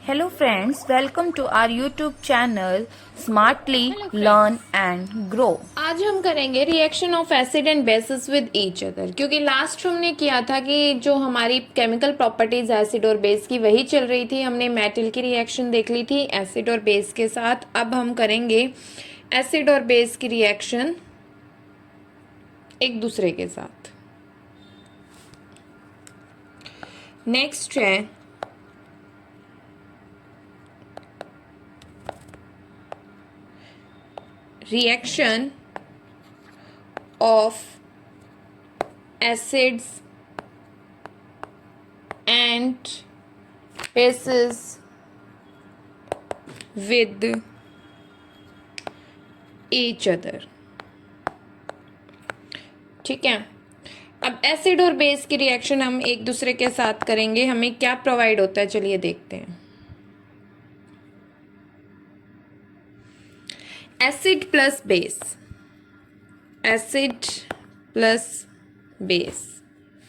Hello friends, welcome to our YouTube channel Smartly Hello Learn friends, and Grow. आज हम करेंगे reaction of acid and bases with each other. क्योंकि last हमने किया था कि जो हमारी केमिकल प्रॉपर्टीज एसिड और बेस की वही चल रही थी। हमने मेटल की रिएक्शन देख ली थी एसिड और बेस के साथ। अब हम करेंगे एसिड और बेस की रिएक्शन एक दूसरे के साथ। नेक्स्ट है reaction of acids and bases with each other। ठीक है, अब एसिड और बेस की रिएक्शन हम एक दूसरे के साथ करेंगे। हमें क्या प्रोवाइड होता है, चलिए देखते हैं। Acid plus base, acid plus base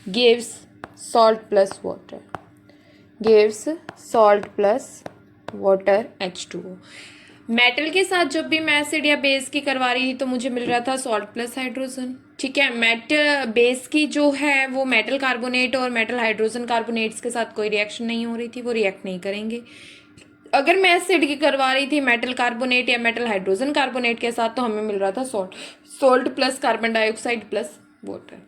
gives salt plus water, gives salt plus water H2O। Metal के साथ जब भी मैं एसिड या बेस की करवा रही थी तो मुझे मिल रहा था सॉल्ट प्लस हाइड्रोजन। ठीक है, मेटल बेस की जो है वो मेटल कार्बोनेट और मेटल हाइड्रोजन कार्बोनेट्स के साथ कोई रिएक्शन नहीं हो रही थी, वो रिएक्ट नहीं करेंगे। अगर मैं एसिड की करवा रही थी मेटल कार्बोनेट या मेटल हाइड्रोजन कार्बोनेट के साथ तो हमें मिल रहा था salt plus carbon dioxide plus water.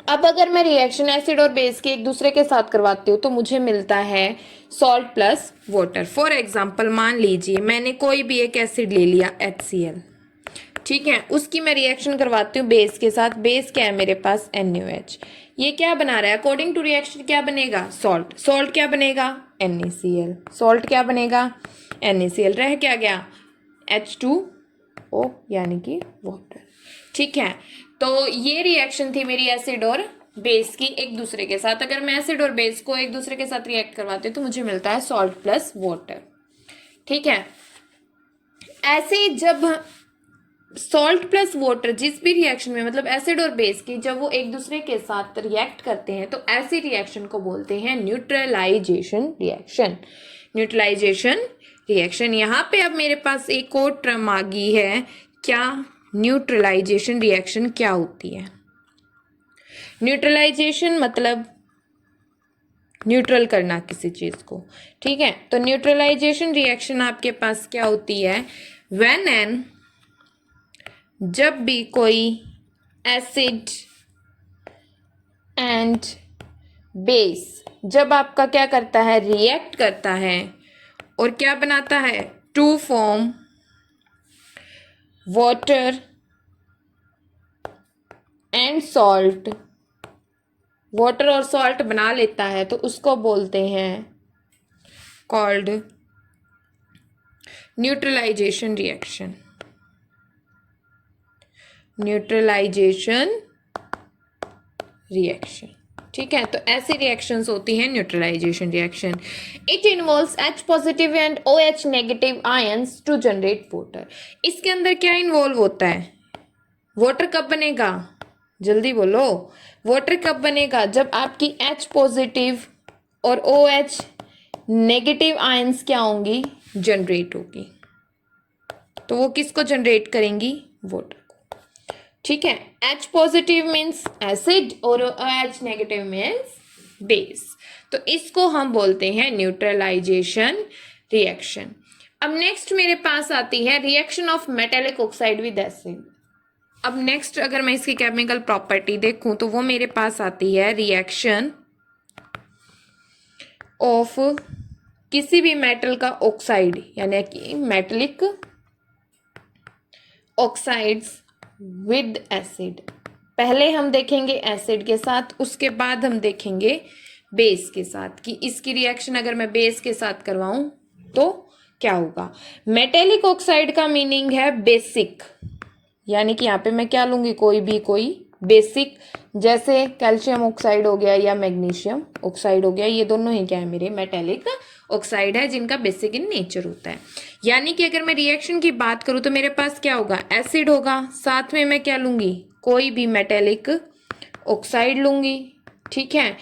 अब अगर मैं रिएक्शन एसिड और बेस की एक दूसरे के साथ करवाती हूँ तो मुझे मिलता है salt plus water. For example मान लीजिए मैंने कोई भी एक एसिड ले लिया HCl, ठीक है, उसकी मैं रिएक्शन करवाती हूँ बेस के साथ। बेस क्या है मेरे पास NaOH। ये क्या बना रहा है, अकॉर्डिंग टू रिएक्शन क्या बनेगा, सॉल्ट। सॉल्ट क्या बनेगा, NaCl। सॉल्ट क्या बनेगा, NaCl। रह क्या गया, H2O यानी कि वाटर। ठीक है, तो ये रिएक्शन थी मेरी एसिड और बेस की एक दूसरे के साथ। अगर मैं एसिड और बेस को एक दूसरे के साथ रिएक्ट करवाती हूँ तो मुझे मिलता है सॉल्ट प्लस वाटर। ठीक है, ऐसे जब सॉल्ट प्लस वाटर जिस भी रिएक्शन में, मतलब एसिड और बेस की, जब वो एक दूसरे के साथ रिएक्ट करते हैं तो ऐसी रिएक्शन को बोलते हैं न्यूट्रलाइजेशन रिएक्शन। Neutralisation reaction. यहाँ पे अब मेरे पास एक और टर्म आ गई है, क्या, न्यूट्रलाइजेशन रिएक्शन क्या होती है। न्यूट्रलाइजेशन मतलब न्यूट्रल करना किसी चीज को। ठीक है, तो न्यूट्रलाइजेशन रिएक्शन आपके पास क्या होती है, व्हेन एन, जब भी कोई एसिड एंड बेस जब आपका क्या करता है, रिएक्ट करता है और क्या बनाता है, to form water and salt, water और सॉल्ट बना लेता है तो उसको बोलते हैं called neutralisation reaction. Neutralisation reaction. ठीक है, तो ऐसी रिएक्शंस होती हैं neutralisation reaction. It involves H positive and OH negative ions to generate water. इसके अंदर क्या इन्वॉल्व होता है, वाटर कब बनेगा, जल्दी बोलो, वाटर कब बनेगा, जब आपकी H पॉजिटिव और OH नेगेटिव आयंस क्या होंगी, जनरेट होगी। तो वो किसको जनरेट करेंगी, वाटर को। ठीक है, H पॉजिटिव मीन्स एसिड और OH नेगेटिव मीन्स बेस। तो इसको हम बोलते हैं न्यूट्रलाइजेशन रिएक्शन। अब नेक्स्ट मेरे पास आती है reaction of metallic oxide with acid. अब नेक्स्ट अगर मैं इसकी केमिकल प्रॉपर्टी देखूं तो वो मेरे पास आती है रिएक्शन ऑफ किसी भी मेटल का ऑक्साइड यानी कि मेटेलिक ऑक्साइड्स विद एसिड। पहले हम देखेंगे एसिड के साथ, उसके बाद हम देखेंगे बेस के साथ कि इसकी रिएक्शन अगर मैं बेस के साथ करवाऊं तो क्या होगा। मेटेलिक ऑक्साइड का मीनिंग है बेसिक, यानी कि यहाँ पे मैं क्या लूंगी, कोई बेसिक, जैसे कैल्शियम ऑक्साइड हो गया या मैग्नीशियम ऑक्साइड हो गया, ये दोनों ही क्या है, मेरे मेटेलिक ऑक्साइड है जिनका बेसिक इन नेचर होता है। यानी कि अगर मैं रिएक्शन की बात करूं तो मेरे पास क्या होगा, एसिड होगा, साथ में मैं क्या लूंगी, कोई भी मेटेलिक ऑक्साइड लूंगी। ठीक है,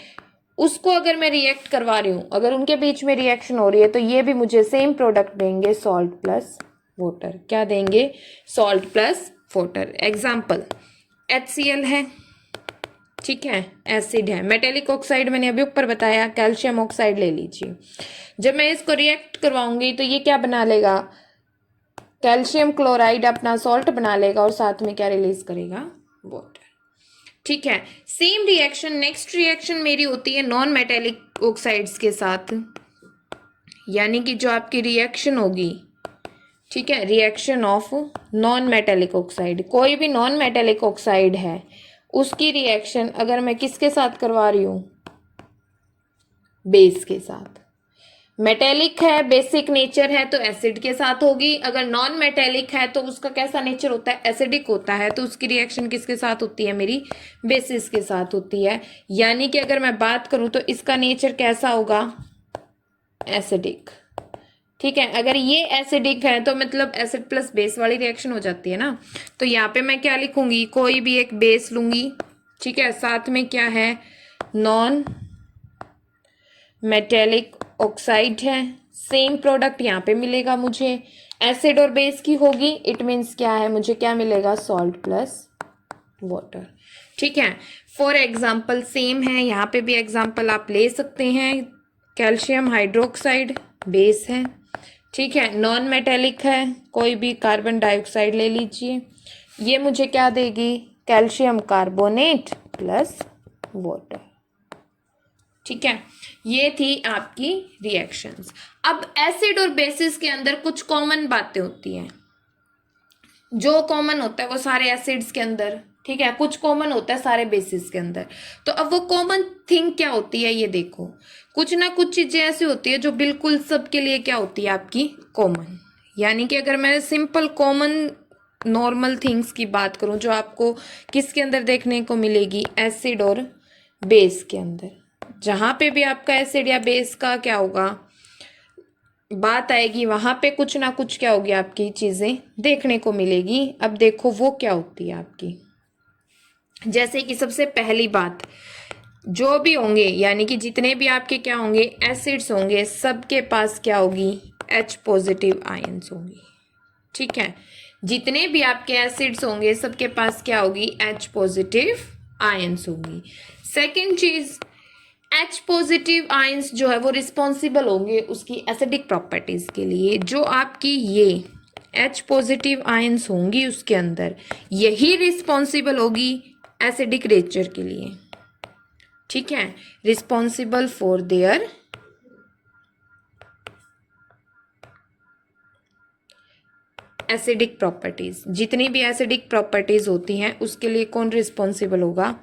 उसको अगर मैं रिएक्ट करवा रही हूँ, अगर उनके बीच में रिएक्शन हो रही है, तो ये भी मुझे सेम प्रोडक्ट देंगे, सॉल्ट प्लस वाटर। क्या देंगे? Salt plus water. Example, HCl है, ठीक है, एसिड है। मेटेलिक ऑक्साइड मैंने अभी ऊपर बताया, कैल्शियम ऑक्साइड ले लीजिए। जब मैं इसको रिएक्ट करवाऊंगी तो ये क्या बना लेगा? कैल्शियम क्लोराइड अपना सॉल्ट बना लेगा और साथ में क्या रिलीज करेगा? वाटर। ठीक है, सेम रिएक्शन, नेक्स्ट रिएक्शन मेरी होती है नॉन मेटेलिक ऑक्साइड्स के साथ, यानी कि जो आपकी रिएक्शन होगी, ठीक है, reaction of non metallic oxide. कोई भी नॉन मेटेलिक ऑक्साइड है, उसकी रिएक्शन अगर मैं किसके साथ करवा रही हूं? बेस के साथ। मेटेलिक है, बेसिक नेचर है, तो एसिड के साथ होगी। अगर नॉन मेटेलिक है तो उसका कैसा नेचर होता है? एसिडिक होता है, तो उसकी रिएक्शन किसके साथ होती है मेरी? बेसिस के साथ होती है। यानी कि अगर मैं बात करूं तो इसका नेचर कैसा होगा? एसिडिक। ठीक है, अगर ये एसिडिक है तो मतलब एसिड प्लस बेस वाली रिएक्शन हो जाती है ना। तो यहाँ पे मैं क्या लिखूंगी? कोई भी एक बेस लूंगी, ठीक है, साथ में क्या है? नॉन मेटेलिक ऑक्साइड है। सेम प्रोडक्ट यहाँ पे मिलेगा मुझे, एसिड और बेस की होगी। इट मीन्स क्या है? मुझे क्या मिलेगा? Salt plus water. ठीक है, फॉर एग्जाम्पल सेम है, यहाँ पे भी एग्जाम्पल आप ले सकते हैं। कैल्शियम हाइड्रोक्साइड बेस है, ठीक है, नॉन मेटेलिक है, कोई भी कार्बन डाइऑक्साइड ले लीजिए। ये मुझे क्या देगी? Calcium carbonate plus water. ठीक है, ये थी आपकी रिएक्शंस। अब एसिड और बेसिस के अंदर कुछ कॉमन बातें होती हैं। जो कॉमन होता है वो सारे एसिड्स के अंदर, ठीक है, कुछ कॉमन होता है सारे बेसिस के अंदर। तो अब वो कॉमन थिंग क्या होती है, ये देखो। कुछ ना कुछ चीजें ऐसी होती है जो बिल्कुल सबके लिए क्या होती है? आपकी कॉमन। यानी कि अगर मैं सिंपल कॉमन नॉर्मल थिंग्स की बात करूं, जो आपको किसके अंदर देखने को मिलेगी? एसिड और बेस के अंदर। जहां पे भी आपका एसिड या बेस का क्या होगा, बात आएगी, वहां पे कुछ ना कुछ क्या होगी? आपकी चीजें देखने को मिलेगी। अब देखो वो क्या होती है आपकी। जैसे कि सबसे पहली बात, जो भी होंगे, यानी कि जितने भी आपके क्या होंगे? एसिड्स होंगे, सबके पास क्या होगी? H पॉजिटिव आयंस होंगी। ठीक है, जितने भी आपके एसिड्स होंगे सबके पास क्या होगी? H पॉजिटिव आयंस होगी। सेकेंड चीज, H पॉजिटिव आयंस जो है वो रिस्पॉन्सिबल होंगे उसकी एसिडिक प्रॉपर्टीज के लिए। जो आपकी ये H पॉजिटिव आयंस होंगी उसके अंदर, यही रिस्पॉन्सिबल होगी एसिडिक नेचर के लिए। ठीक है, responsible for their acidic properties. जितनी भी एसिडिक प्रॉपर्टीज होती हैं उसके लिए कौन रिस्पॉन्सिबल होगा?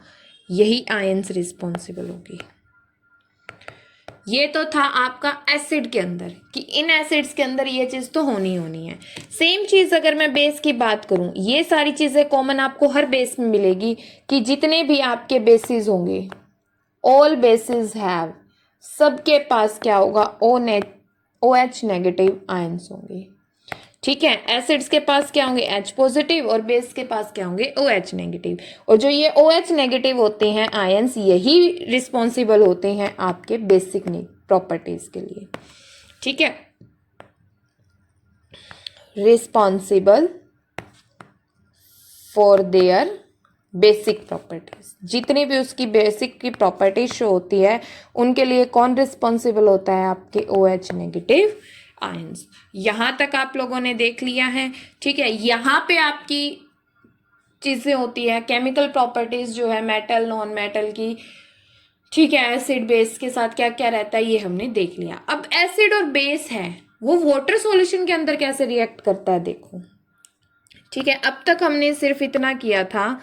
यही आयंस रिस्पॉन्सिबल होगी। ये तो था आपका एसिड के अंदर, कि इन एसिड्स के अंदर ये चीज तो होनी होनी है। सेम चीज अगर मैं बेस की बात करूं, ये सारी चीजें कॉमन आपको हर बेस में मिलेगी, कि जितने भी आपके बेसिस होंगे, ऑल बेसिस हैव, सबके पास क्या होगा? OH नेगेटिव आयंस होंगे। ठीक है, एसिड्स के पास क्या होंगे? H पॉजिटिव, और बेस के पास क्या होंगे? OH negative. और जो ये OH नेगेटिव होते हैं आयंस, यही रिस्पॉन्सिबल होते हैं आपके बेसिक प्रॉपर्टीज के लिए। ठीक है, responsible for their basic properties. जितनी भी उसकी बेसिक की प्रॉपर्टीज शो होती है उनके लिए कौन रिस्पॉन्सिबल होता है? आपके OH नेगेटिव आयंस। यहां तक आप लोगों ने देख लिया है। ठीक है, यहां पे आपकी चीजें होती है, केमिकल प्रॉपर्टीज जो है मेटल नॉन मेटल की। ठीक है, एसिड बेस के साथ क्या क्या रहता है ये हमने देख लिया। अब एसिड और बेस है, वो वाटर सॉल्यूशन के अंदर कैसे रिएक्ट करता है, देखो। ठीक है, अब तक हमने सिर्फ इतना किया था।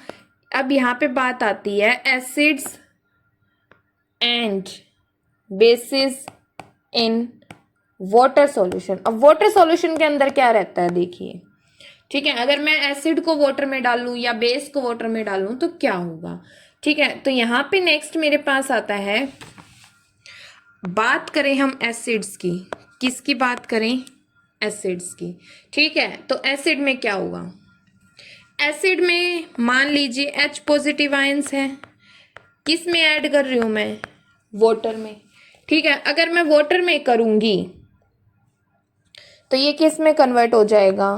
अब यहाँ पे बात आती है acids and bases in water solution. अब वाटर सॉल्यूशन के अंदर क्या रहता है, देखिए। ठीक है, अगर मैं एसिड को वाटर में डालूं या बेस को वाटर में डालूं तो क्या होगा? ठीक है, तो यहाँ पे नेक्स्ट मेरे पास आता है, बात करें हम एसिड्स की। किसकी बात करें? एसिड्स की। ठीक है, तो एसिड में क्या होगा? एसिड में मान लीजिए H पॉजिटिव आयंस है। किस में ऐड कर रही हूं मैं? वाटर में। ठीक है, अगर मैं वाटर में करूंगी तो ये किस में कन्वर्ट हो जाएगा,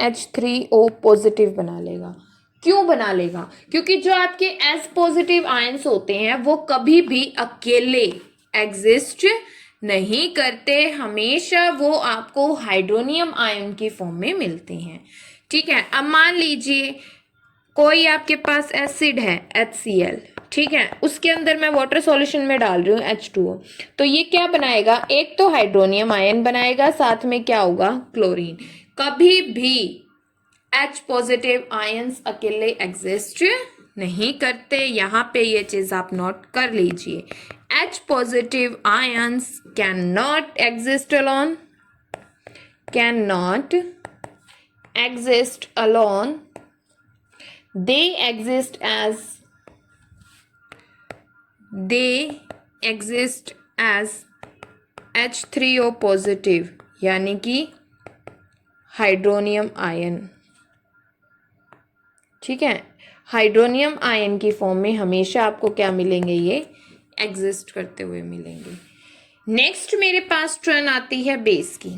H3O पॉजिटिव बना लेगा। क्यों बना लेगा? क्योंकि जो आपके S पॉजिटिव आयंस होते हैं वो कभी भी अकेले एग्जिस्ट नहीं करते, हमेशा वो आपको हाइड्रोनियम आयन की फॉर्म में मिलते हैं। ठीक है, अब मान लीजिए कोई आपके पास एसिड है HCl, ठीक है, उसके अंदर मैं वाटर सॉल्यूशन में डाल रही हूँ H2O, तो ये क्या बनाएगा, एक तो हाइड्रोनियम आयन बनाएगा, साथ में क्या होगा, क्लोरीन। कभी भी H पॉजिटिव आयंस अकेले एग्जिस्ट नहीं करते, यहाँ पे ये चीज आप नोट कर लीजिए। H positive ions can not exist alone, can not exist alone, they exist as H3O positive, यानी कि हाइड्रोनियम आयन। ठीक है, हाइड्रोनियम आयन की फॉर्म में हमेशा आपको क्या मिलेंगे, ये एग्जिस्ट करते हुए मिलेंगे। नेक्स्ट मेरे पास टर्न आती है बेस की।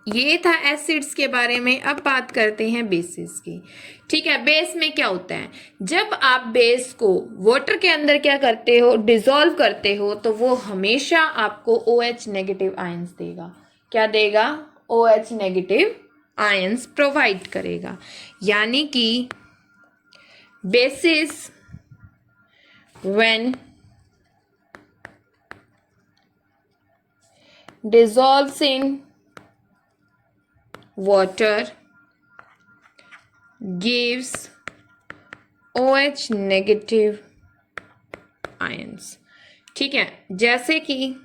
ये था एसिड्स के बारे में, अब बात करते हैं बेसिस की। ठीक है, बेस में क्या होता है, जब आप बेस को वाटर के अंदर क्या करते हो, डिसॉल्व करते हो, तो वो हमेशा आपको OH नेगेटिव आयंस देगा। क्या देगा, OH नेगेटिव आयंस प्रोवाइड करेगा। यानी कि basis when dissolves in water gives OH negative ions। ठीक है, जैसे कि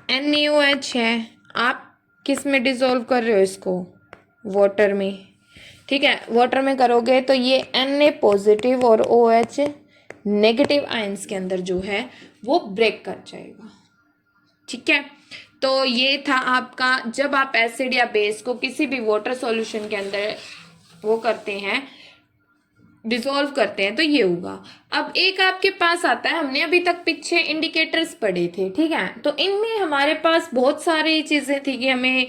NaOH है, आप किस में डिसॉल्व कर रहे हो इसको, वाटर में। ठीक है, वाटर में करोगे तो ये Na पॉजिटिव और OH नेगेटिव आयंस के अंदर जो है वो ब्रेक कर जाएगा। ठीक है, तो ये था आपका, जब आप एसिड या बेस को किसी भी वाटर सॉल्यूशन के अंदर वो करते हैं, डिसॉल्व करते हैं, तो ये होगा। अब एक आपके पास आता है, हमने अभी तक पीछे इंडिकेटर्स पढ़े थे, ठीक है, तो इनमें हमारे पास बहुत सारी चीजें थी कि हमें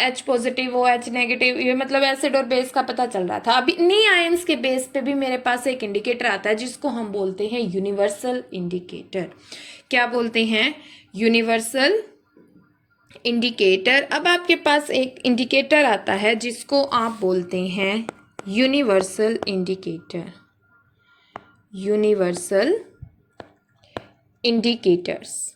H पॉजिटिव OH नेगेटिव, ये मतलब एसिड और बेस का पता चल रहा था। अभी इन्हीं आयंस के बेस पे भी मेरे पास एक इंडिकेटर आता है जिसको हम बोलते हैं यूनिवर्सल इंडिकेटर। क्या बोलते हैं, यूनिवर्सल इंडिकेटर। अब आपके पास एक इंडिकेटर आता है जिसको आप बोलते हैं यूनिवर्सल इंडिकेटर, यूनिवर्सल इंडिकेटर्स।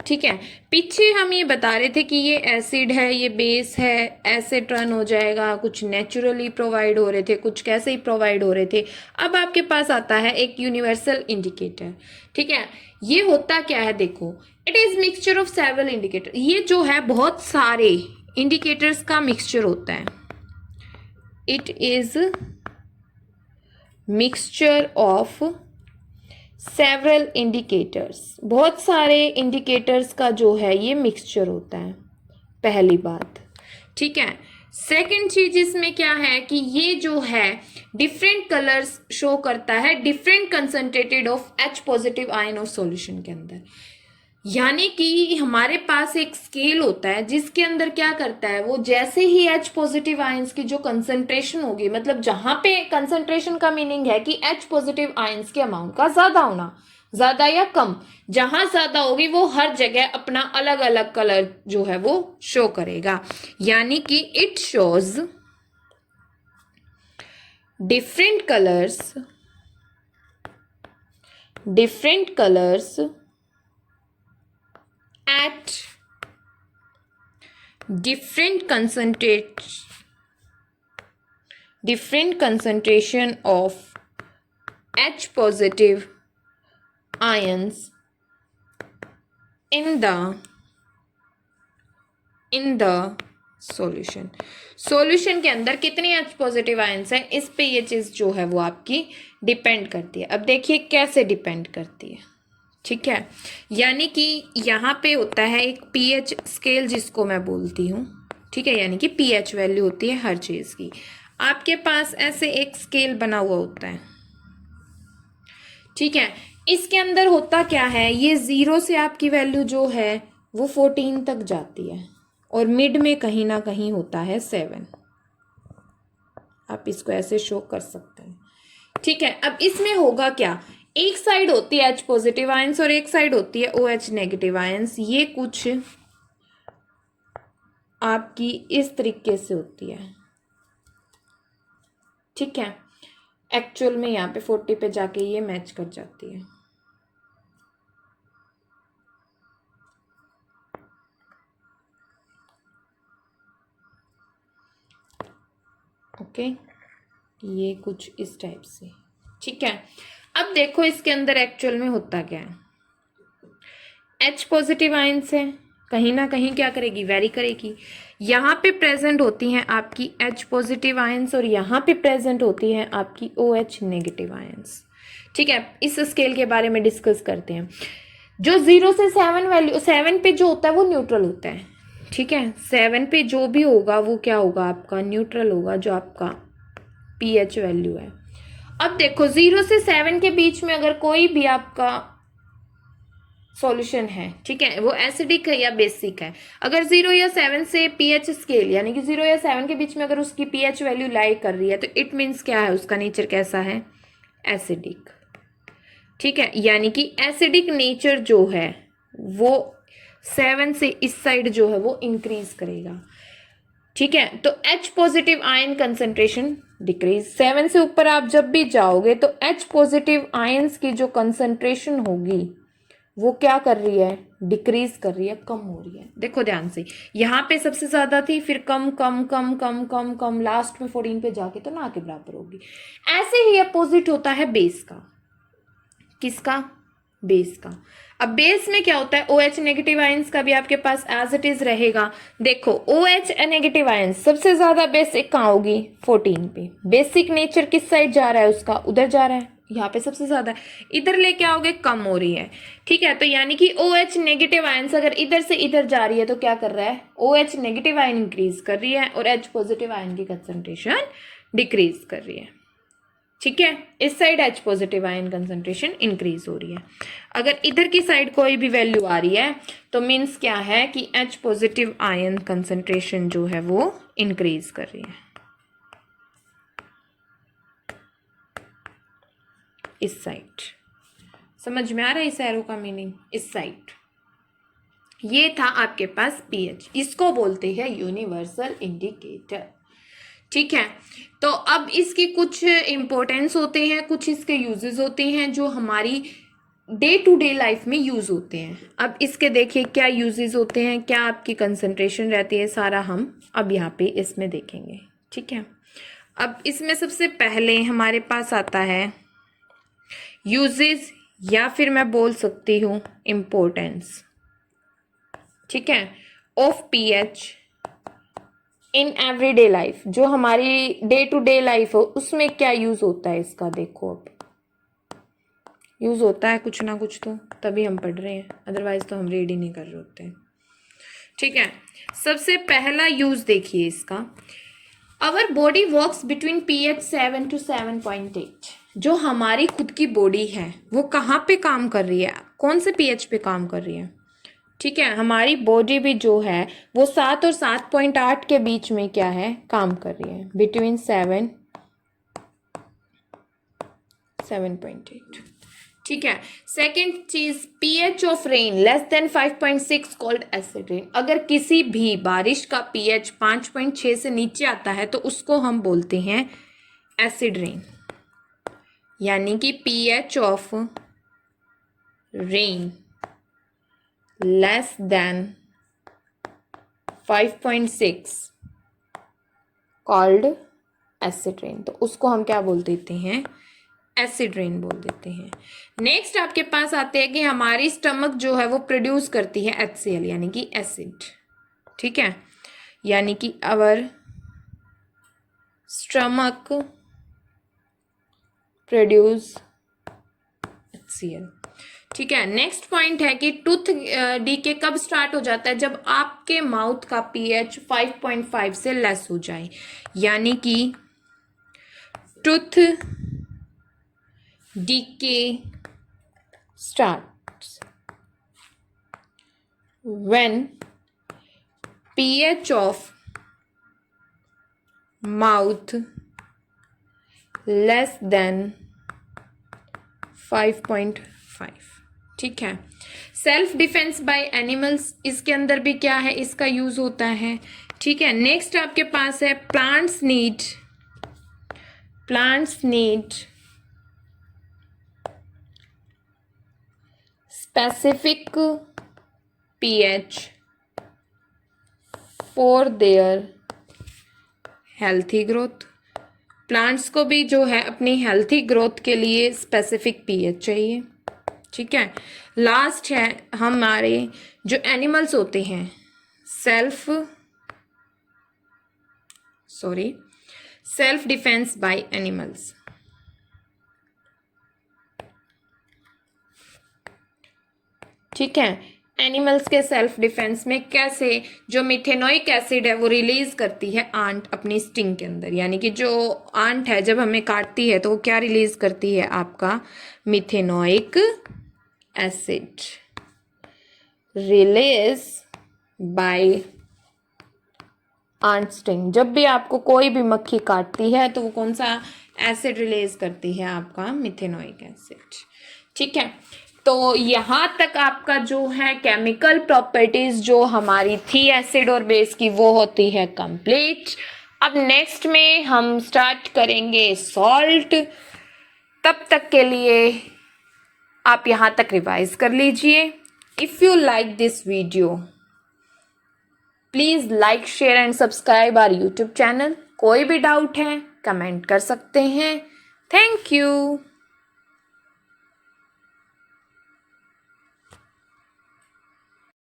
ठीक है, पीछे हम ये बता रहे थे कि ये एसिड है, ये बेस है, ऐसे टर्न हो जाएगा, कुछ नेचुरली प्रोवाइड हो रहे थे, कुछ कैसे ही प्रोवाइड हो रहे थे। अब आपके पास आता है एक यूनिवर्सल इंडिकेटर। ठीक है, ये होता क्या है, देखो, it is mixture of several indicator. ये जो है बहुत सारे इंडिकेटर्स का मिक्सचर होता है। It is mixture of several indicators, बहुत सारे इंडिकेटर्स का जो है ये मिक्सचर होता है, पहली बात। ठीक है, सेकंड चीज इसमें क्या है कि ये जो है डिफरेंट कलर्स शो करता है, different concentrated of H positive ion of solution के अंदर। यानी कि हमारे पास एक स्केल होता है जिसके अंदर क्या करता है, वो जैसे ही H पॉजिटिव आयंस की जो कंसंट्रेशन होगी, मतलब जहां पे कंसंट्रेशन का मीनिंग है कि H पॉजिटिव आयंस के अमाउंट का ज्यादा होना, ज्यादा या कम, जहां ज्यादा होगी वो हर जगह अपना अलग अलग कलर जो है वो शो करेगा। यानी कि it shows different colours, different colours at different concentration of H positive ions in the solution के अंदर कितने H पॉजिटिव आयंस हैं, इस पे ये चीज जो है वो आपकी डिपेंड करती है। अब देखिए कैसे डिपेंड करती है। ठीक है, यानी कि यहाँ पे होता है एक pH स्केल जिसको मैं बोलती हूँ। ठीक है, यानी कि pH वैल्यू होती है हर चीज की। आपके पास ऐसे एक स्केल बना हुआ होता है। ठीक है, इसके अंदर होता क्या है, ये 0 से आपकी वैल्यू जो है वो 14 तक जाती है और मिड में कहीं ना कहीं होता है 7। आप इसको ऐसे शो कर सकते हैं। ठीक है, अब इसमें होगा क्या, एक साइड होती है H पॉजिटिव आयंस और एक साइड होती है OH नेगेटिव आयंस। ये कुछ आपकी इस तरीके से होती है। ठीक है, एक्चुअल में यहाँ पे 40 पे जाके ये मैच कर जाती है। ओके, ये कुछ इस टाइप से। ठीक है, अब देखो इसके अंदर एक्चुअल में होता क्या है, H पॉजिटिव आयंस है, कहीं ना कहीं क्या करेगी, वेरी करेगी। यहाँ पे प्रेजेंट होती हैं आपकी H पॉजिटिव आयंस और यहाँ पे प्रेजेंट होती हैं आपकी OH नेगेटिव आयंस। ठीक है, इस स्केल के बारे में डिस्कस करते हैं। जो 0 से 7 वैल्यू, 7 पे जो होता है वो न्यूट्रल होता है। ठीक है, 7 पे जो भी होगा वो क्या होगा, आपका न्यूट्रल होगा, जो आपका pH वैल्यू है। अब देखो 0 से 7 के बीच में अगर कोई भी आपका सॉल्यूशन है, ठीक है, वो एसिडिक है या बेसिक है, अगर 0 या 7 से pH स्केल यानी कि 0 या 7 के बीच में अगर उसकी pH वैल्यू लाई कर रही है तो इट मीन्स क्या है, उसका नेचर कैसा है, एसिडिक। ठीक है, यानी कि एसिडिक नेचर जो है वो 7 से इस साइड जो है वो इंक्रीज करेगा। ठीक है, तो H positive ion concentration decrease. 7 से ऊपर आप जब भी जाओगे तो H पॉजिटिव आयंस की जो कंसंट्रेशन होगी वो क्या कर रही है, डिक्रीज कर रही है, कम हो रही है। देखो ध्यान से, यहाँ पे सबसे ज्यादा थी, फिर कम कम कम कम कम कम, लास्ट में 14 पे जाके तो ना के बराबर होगी। ऐसे ही अपोजिट होता है बेस का। किसका, बेस का। अब बेस में क्या होता है, OH नेगेटिव आयंस का भी आपके पास एज इट इज रहेगा। देखो OH नेगेटिव आयंस सबसे ज्यादा बेसिक कहाँ होगी, 14 पे। बेसिक नेचर किस साइड जा रहा है उसका, उधर जा रहा है, यहाँ पे सबसे ज्यादा है, इधर लेके आओगे कम हो रही है। ठीक है, तो यानी कि OH नेगेटिव आयंस अगर इधर से इधर जा रही है तो क्या कर रहा है, OH नेगेटिव आयन इंक्रीज कर रही है और H पॉजिटिव आयन की कंसंट्रेशन डिक्रीज कर रही है। ठीक है, इस side H positive ion concentration increase हो रही है। अगर इधर की साइड कोई भी वैल्यू आ रही है तो मीन्स क्या है कि H पॉजिटिव आयन कंसंट्रेशन जो है वो इंक्रीज कर रही है। इस साइड समझ में आ रहा है इस एरो का मीनिंग, इस साइड। ये था आपके पास pH, इसको बोलते हैं यूनिवर्सल इंडिकेटर। ठीक है, तो अब इसकी कुछ इंपॉर्टेंस होते हैं, कुछ इसके यूजेस होते हैं जो हमारी डे टू डे लाइफ में यूज होते हैं। अब इसके देखिए क्या यूजेस होते हैं, क्या आपकी कंसंट्रेशन रहती है, सारा हम अब यहाँ पे इसमें देखेंगे। ठीक है, अब इसमें सबसे पहले हमारे पास आता है यूजेस या फिर मैं बोल सकती हूँ इम्पोर्टेंस। ठीक है, of pH in everyday life, जो हमारी डे टू डे लाइफ हो उसमें क्या यूज होता है इसका। देखो अब यूज होता है कुछ ना कुछ तो तभी हम पढ़ रहे हैं, अदरवाइज तो हम रीड ही नहीं कर रहे होते हैं। ठीक है, सबसे पहला यूज देखिए इसका, our body works between pH 7 to 7.8। जो हमारी खुद की बॉडी है वो कहाँ पे काम कर रही है, कौन से pH पे काम कर रही है। ठीक है, हमारी बॉडी भी जो है वो 7 और 7.8 के बीच में क्या है, काम कर रही है, बिटवीन 7-7.8। ठीक है, सेकेंड चीज, pH of rain less than 5.6 called acid rain. अगर किसी भी बारिश का pH 5.6 से नीचे आता है तो उसको हम बोलते हैं एसिड रेन, यानी कि pH of rain less than 5.6 called acid rain, तो उसको हम क्या बोल देते हैं, एसिड रेन बोल देते हैं। नेक्स्ट आपके पास आते हैं कि हमारी स्टमक जो है वो प्रोड्यूस करती है HCl यानी कि एसिड। ठीक है, यानी कि आवर स्टमक प्रोड्यूस HCl। ठीक है, नेक्स्ट पॉइंट है कि टूथ डीके कब स्टार्ट हो जाता है, जब आपके माउथ का pH 5.5 से लेस हो जाए, यानी कि tooth decay starts when pH of mouth less than 5.5। ठीक है। सेल्फ डिफेंस बाय एनिमल्स, इसके अंदर भी क्या है, इसका यूज होता है। ठीक है। नेक्स्ट आपके पास है plants need specific pH for their healthy growth. Plants को भी जो है अपनी हेल्थी ग्रोथ के लिए स्पेसिफिक pH चाहिए। ठीक है। लास्ट है हमारे जो एनिमल्स होते हैं, सेल्फ डिफेंस बाय एनिमल्स। ठीक है। एनिमल्स के सेल्फ डिफेंस में कैसे जो मिथेनोइक एसिड है वो रिलीज करती है आंट अपनी स्टिंग के अंदर, यानी कि जो आंट है जब हमें काटती है तो वो क्या रिलीज करती है, आपका methanoic acid release by ant sting. जब भी आपको कोई भी मक्खी काटती है तो वो कौन सा एसिड रिलीज करती है, आपका मिथेनोइक एसिड। ठीक है। तो यहाँ तक आपका जो है केमिकल प्रॉपर्टीज जो हमारी थी एसिड और बेस की वो होती है कंप्लीट। अब नेक्स्ट में हम स्टार्ट करेंगे सॉल्ट। तब तक के लिए आप यहाँ तक रिवाइज कर लीजिए। If you like this video please like share and subscribe our YouTube channel. कोई भी डाउट है कमेंट कर सकते हैं। Thank you.